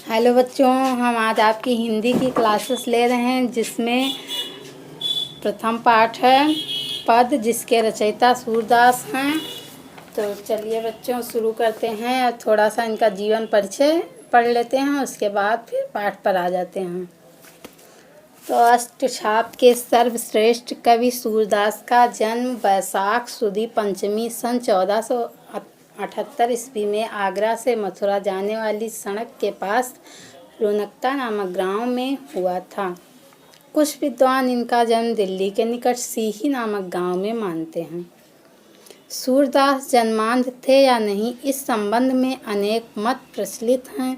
Hello बच्चों, हम आज आपकी हिंदी की क्लासेस ले रहे हैं जिसमें प्रथम पाठ है पद, जिसके रचयिता सूरदास हैं। तो चलिए बच्चों शुरू करते हैं और थोड़ा सा इनका जीवन परिचय पढ़ लेते हैं, उसके बाद फिर पाठ पर आ जाते हैं। तो अष्टछाप के सर्वश्रेष्ठ कवि सूरदास का जन्म वैशाख सुदी पंचमी सन 1478 ईस्वी में आगरा से मथुरा जाने वाली सड़क के पास रोनकता नामक गांव में हुआ था। कुछ विद्वान इनका जन्म दिल्ली के निकट सीही नामक गांव में मानते हैं। सूरदास जन्मांध थे या नहीं, इस संबंध में अनेक मत प्रचलित हैं।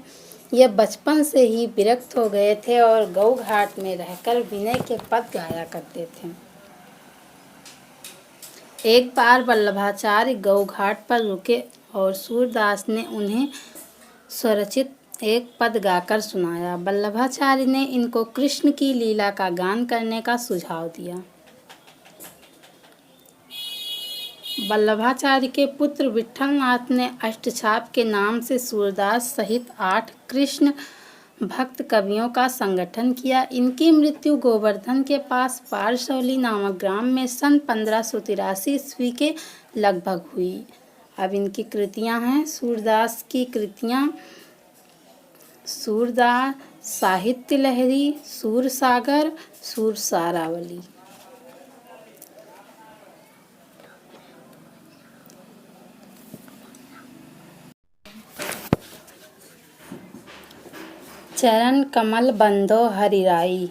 यह बचपन से ही विरक्त हो गए थे और गौ घाट में रहकर विनय के पद गाया करते थे। एक बार वल्लभाचार्य गौ घाट पर रुके और सूरदास ने उन्हें स्वरचित एक पद गाकर सुनाया। वल्लभाचार्य ने इनको कृष्ण की लीला का गान करने का सुझाव दिया। वल्लभाचार्य के पुत्र विट्ठलनाथ ने अष्टछाप के नाम से सूरदास सहित 8 कृष्ण भक्त कवियों का संगठन किया। इनकी मृत्यु गोवर्धन के पास पारसौली नामक ग्राम में सन 1583 ईस्वी के लगभग हुई। अब इनकी कृतियां हैं। सूरदास की कृतियां: सूरदास साहित्य लहरी, सूरसागर, सूरसारावली। चरण कमल बंधो हरिराई।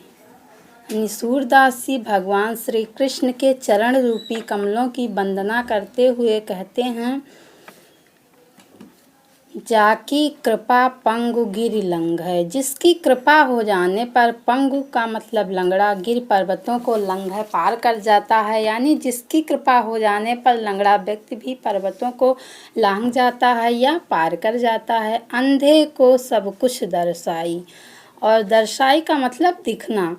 सूरदास जी भगवान श्री कृष्ण के चरण रूपी कमलों की वंदना करते हुए कहते हैं, जाकी कृपा पंगु गिरि लंघ है। जिसकी कृपा हो जाने पर, पंगु का मतलब लंगड़ा, गिर पर्वतों को लंघ पार कर जाता है, यानी जिसकी कृपा हो जाने पर लंगड़ा व्यक्ति भी पर्वतों को लांघ जाता है या पार कर जाता है। अंधे को सब कुछ दर्शाई, और दर्शाई का मतलब दिखना।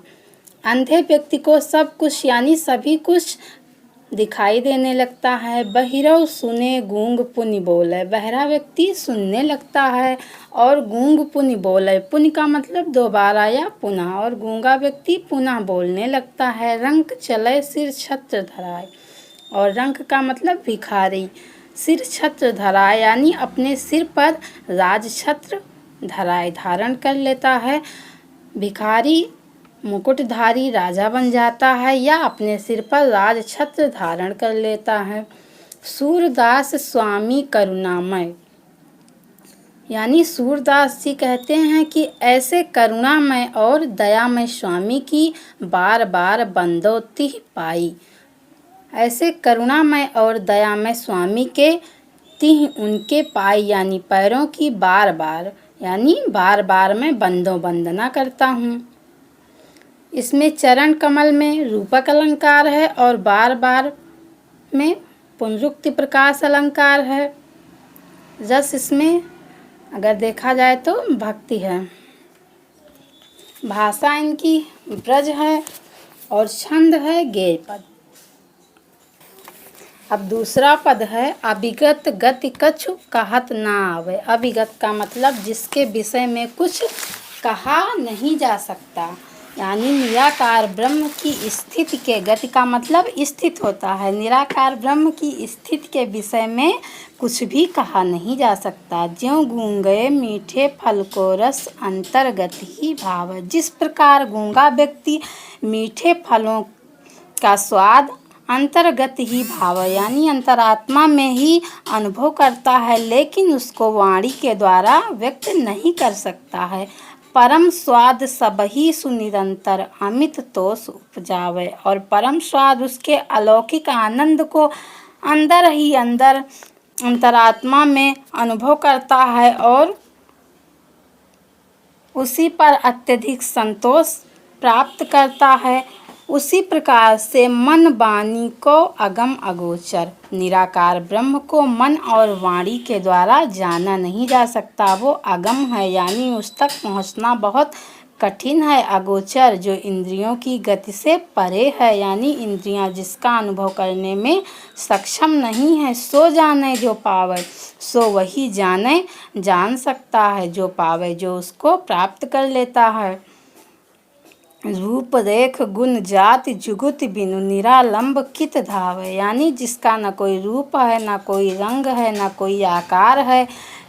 अंधे व्यक्ति को सब कुछ यानी सभी कुछ दिखाई देने लगता है। बहिरव सुने गूंग पुनि बोले। बहरा व्यक्ति सुनने लगता है और गूंग पुनि बोले, पुनि का मतलब दोबारा या पुनः, और गूंगा व्यक्ति पुनः बोलने लगता है। रंक चले सिर छत्र धराए, और रंक का मतलब भिखारी। सिर छत्र धराए यानी अपने सिर पर राज छत्र धराए धारण कर लेता है। भिखारी मुकुटधारी राजा बन जाता है या अपने सिर पर राज छत्र धारण कर लेता है। सूरदास स्वामी करुणामय, यानी सूरदास जी कहते हैं कि ऐसे करुणामय और दयामय स्वामी की बार बार बंदोती पाई। ऐसे करुणामय और दयामय स्वामी के तिह उनके पाई, यानी पैरों की बार बार, यानी बार बार मैं बंदो वंदना करता हूँ। इसमें चरण कमल में रूपक अलंकार है और बार बार में पुनरुक्ति प्रकाश अलंकार है। रस इसमें अगर देखा जाए तो भक्ति है। भाषा इनकी ब्रज है और छंद है गेय पद। अब दूसरा पद है अभिगत गति कछु कहत ना आवे। अभिगत का मतलब जिसके विषय में कुछ कहा नहीं जा सकता, यानी निराकार ब्रह्म की स्थिति के, गति का मतलब स्थित होता है, निराकार ब्रह्म की स्थिति के विषय में कुछ भी कहा नहीं जा सकता। ज्यों गूंगे मीठे फल को रस अंतर्गत ही भाव। जिस प्रकार गूंगा व्यक्ति मीठे फलों का स्वाद अंतर्गत ही भाव, यानी अंतरात्मा में ही अनुभव करता है, लेकिन उसको वाणी के द्वारा व्यक्त नहीं कर सकता है। परम स्वाद सबही सुनिरंतर अमित तोष उपजावे। और परम स्वाद उसके अलौकिक आनंद को अंदर ही अंदर अंतरात्मा में अनुभव करता है और उसी पर अत्यधिक संतोष प्राप्त करता है। उसी प्रकार से मन वाणी को अगम अगोचर। निराकार ब्रह्म को मन और वाणी के द्वारा जाना नहीं जा सकता, वो अगम है, यानी उस तक पहुँचना बहुत कठिन है अगोचर जो इंद्रियों की गति से परे है, यानी इंद्रियां जिसका अनुभव करने में सक्षम नहीं है। सो जाने जो पावे सो वही जाने, जान सकता है जो पावे जो उसको प्राप्त कर लेता है। रूप रेख गुण जाति जुगुत बिनु निरालंब कित धावे, यानी जिसका न कोई रूप है, न कोई रंग है, न कोई आकार है,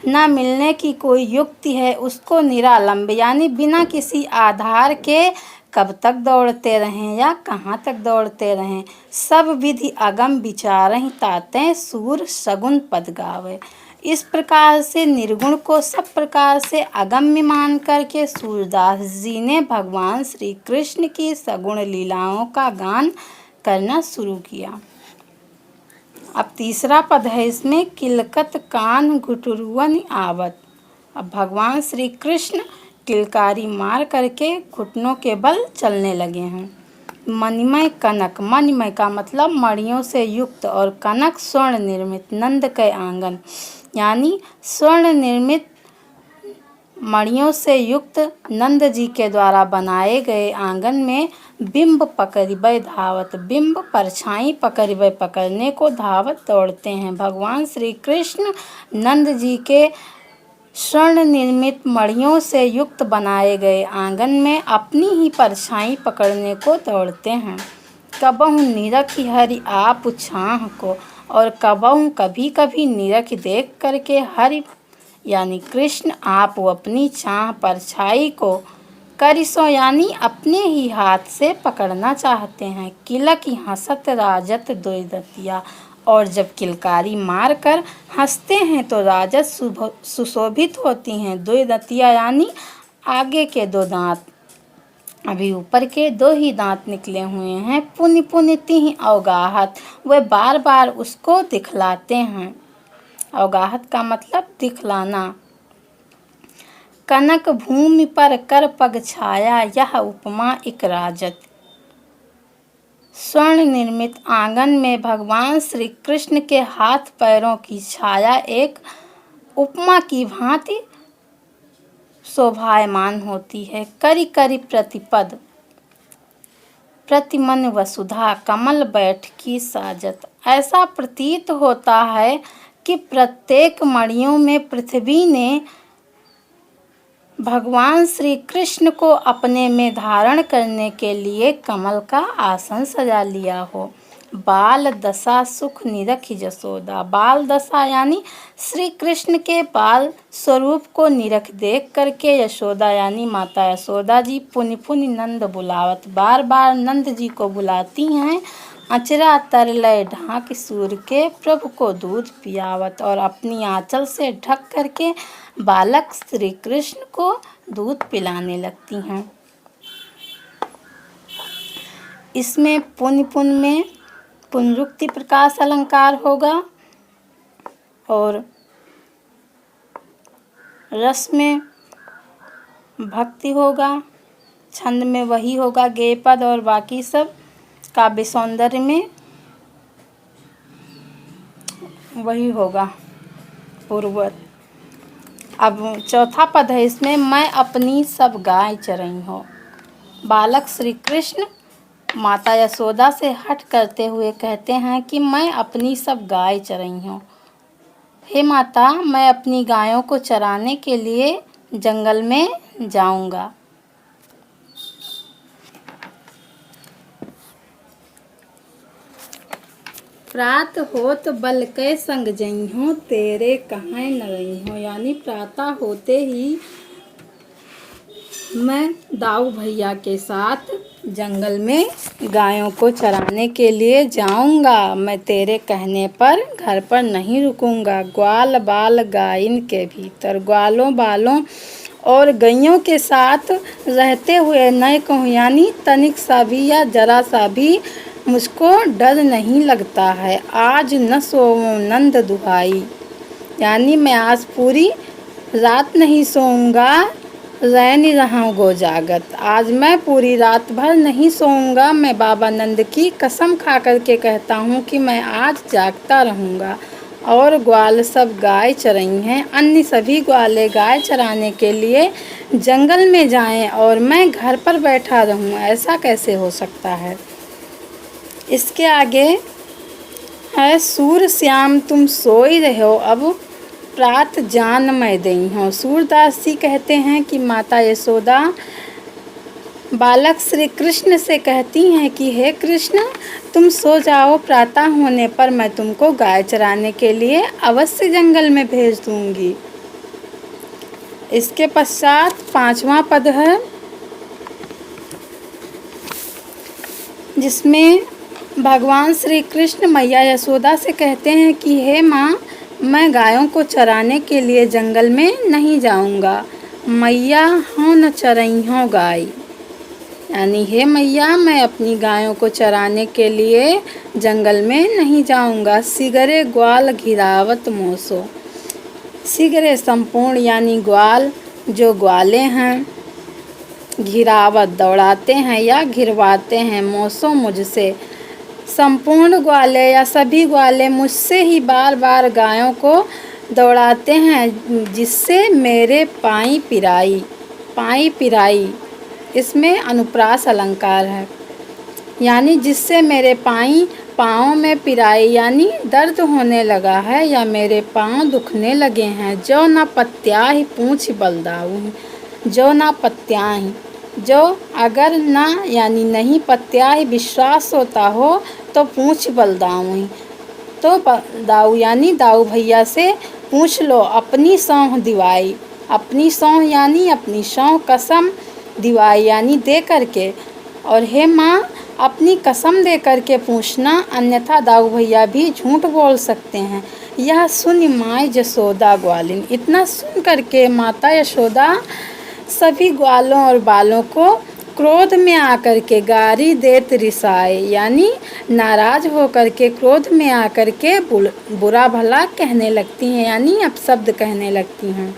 न मिलने की कोई युक्ति है, उसको निरालंब यानी बिना किसी आधार के कब तक दौड़ते रहें या कहाँ तक दौड़ते रहें। सब विधि अगम विचारहि ताते सूर सगुन पद गावे। इस प्रकार से निर्गुण को सब प्रकार से अगम्य मान करके सूरदास जी ने भगवान श्री कृष्ण की सगुण लीलाओं का गान करना शुरू किया। अब तीसरा पद है इसमें, किलकत कान घुटुरुअन आवत। अब भगवान श्री कृष्ण किलकारी मार करके घुटनों के बल चलने लगे हैं। मणिमय कनक, मणिमय का मतलब मणियों से युक्त, और कनक स्वर्ण निर्मित नंद के आंगन, यानी स्वर्ण निर्मित मणियों से युक्त नंद जी के द्वारा बनाए गए आंगन में बिंब पकड़िबे धावत, बिंब परछाई पकड़िबे पकड़ने को धावत दौड़ते हैं। भगवान श्री कृष्ण नंद जी के स्वर्ण निर्मित मणियों से युक्त बनाए गए आंगन में अपनी ही परछाई पकड़ने को दौड़ते हैं। कबहु निरखि हरि आप छाह को, और कबहु कभी कभी निरख देख करके हरि यानी कृष्ण आप अपनी छाह परछाई को करिसो यानी अपने ही हाथ से पकड़ना चाहते हैं। किलक हंसत राजत दुर्दतिया, और जब किलकारी मार कर हंसते हैं तो राजत सुशोभित होती हैं। दुर्दतिया यानी आगे के दो दांत, अभी ऊपर के दो ही दांत निकले हुए हैं। पुनि पुनि तिहि अवगाहत, वे बार बार उसको दिखलाते हैं। अवगाहत का मतलब दिखलाना। कनक भूमि पर कर पग छाया, यह उपमा इक राजत। स्वर्ण निर्मित आंगन में भगवान श्री कृष्ण के हाथ पैरों की छाया एक उपमा की भांति शोभायमान होती है। करि करि प्रतिपद, प्रतिमन वसुधा कमल बैठ की साजत। ऐसा प्रतीत होता है कि प्रत्येक मणियों में पृथ्वी ने भगवान श्री कृष्ण को अपने में धारण करने के लिए कमल का आसन सजा लिया हो। बाल दशा सुख निरखि जसोदा, बाल दशा यानी श्री कृष्ण के बाल स्वरूप को निरख देख करके यशोदा यानी माता यशोदा जी पुनि पुनि नंद बुलावत, बार बार नंद जी को बुलाती हैं। अचरा तरलय ढाक सूर के प्रभु को दूध पियावत, और अपनी आंचल से ढक करके बालक श्री कृष्ण को दूध पिलाने लगती हैं। इसमें पुनि पुन में पुनरुक्ति प्रकाश अलंकार होगा, और रस में भक्ति होगा, छंद में वही होगा गेय पद, और बाकी सब काव्य सौंदर्य में वही होगा पूर्ववत। अब चौथा पद है इसमें, मैं अपनी सब गाय चरई हो। बालक श्री कृष्ण माता यशोदा से हट करते हुए कहते हैं कि मैं अपनी सब गाय चरई हूँ। हे माता, मैं अपनी गायों को चराने के लिए जंगल में जाऊंगा। प्रात होत बल कै संग जई हो, तेरे कहाँ न रही हो, यानी प्रातः होते ही मैं दाऊ भैया के साथ जंगल में गायों को चराने के लिए जाऊंगा। मैं तेरे कहने पर घर पर नहीं रुकूंगा। ग्वाल बाल गायन के भीतर, ग्वालों बालों और गैयों के साथ रहते हुए न कहूँ, यानी तनिक सा भी या जरा सा भी मुझको डर नहीं लगता है। आज न सोऊं नंद दुहाई, यानी मैं आज पूरी रात नहीं सोऊंगा। रैनी रहा गो जागत, आज मैं पूरी रात भर नहीं सोऊंगा। मैं बाबा नंद की कसम खा कर के कहता हूँ कि मैं आज जागता रहूँगा। और ग्वाल सब गाय चराई हैं। अन्य सभी ग्वाले गाय चराने के लिए जंगल में जाएं और मैं घर पर बैठा रहूं, ऐसा कैसे हो सकता है। इसके आगे है, सूर श्याम तुम सोई रहे हो, अब प्रात जान मैं दई हूँ। सूरदास जी कहते हैं कि माता यशोदा बालक श्री कृष्ण से कहती हैं कि हे कृष्ण, तुम सो जाओ, प्रातः होने पर मैं तुमको गाय चराने के लिए अवश्य जंगल में भेज दूंगी। इसके पश्चात 5वां पद है, जिसमें भगवान श्री कृष्ण मैया यशोदा से कहते हैं कि हे माँ, मैं गायों को चराने के लिए जंगल में नहीं जाऊंगा। मैया हो न चरई हो गाय, यानी हे मैया, मैं अपनी गायों को चराने के लिए जंगल में नहीं जाऊंगा। सिगरे ग्वाल घिरावत मोसो, सिगरे संपूर्ण यानी ग्वाल, जो ग्वाले हैं, घिरावत दौड़ाते हैं या घिरवाते हैं, मोसो मुझसे, संपूर्ण ग्वाले या सभी ग्वाले मुझसे ही बार बार गायों को दौड़ाते हैं, जिससे मेरे पाई पिराई, इसमें अनुप्रास अलंकार है, यानी जिससे मेरे पाँव में पिराई यानी दर्द होने लगा है या मेरे पाँव दुखने लगे हैं। जो ना पत्याहि पूँछ बलदाऊ, जो ना पत्याहि, जो अगर ना यानी नहीं पत्याहि विश्वास होता हो तो पूँछ बलदाऊ, तो दाऊ यानी दाऊ भैया से पूछ लो, अपनी सौंह दिवाई, अपनी सौंह यानी अपनी सौंह, कसम दिवाई यानी दे करके, और हे माँ, अपनी कसम दे करके पूछना, अन्यथा दाऊ भैया भी झूठ बोल सकते हैं। यह सुन माय यशोदा ग्वालिन, इतना सुन करके माता यशोदा सभी ग्वालों और बालों को क्रोध में आकर के गारी देत रिसाए, यानी नाराज होकर के क्रोध में आकर के बुरा भला कहने लगती हैं, यानी अपशब्द कहने लगती हैं।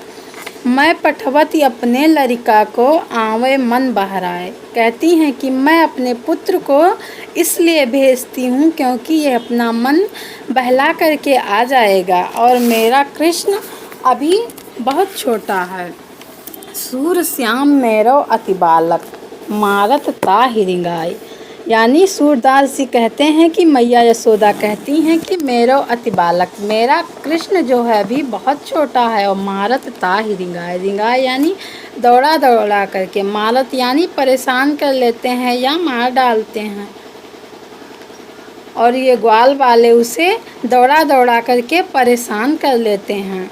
मैं पठवती अपने लड़का को आवे मन बहराए, कहती हैं कि मैं अपने पुत्र को इसलिए भेजती हूँ क्योंकि ये अपना मन बहला करके आ जाएगा और मेरा कृष्ण अभी बहुत छोटा है। सूर श्याम मेरो अति बालक, मारत ता हिरिंगाई, यानी सूरदास जी कहते हैं कि मैया यशोदा कहती हैं कि मेरो अति बालक, मेरा कृष्ण जो है अभी बहुत छोटा है, और मारत ता हिरिंगाई, रिंगाई यानी दौड़ा दौड़ा करके, मारत यानी परेशान कर लेते हैं या मार डालते हैं, और ये ग्वाल वाले उसे दौड़ा दौड़ा करके परेशान कर लेते हैं।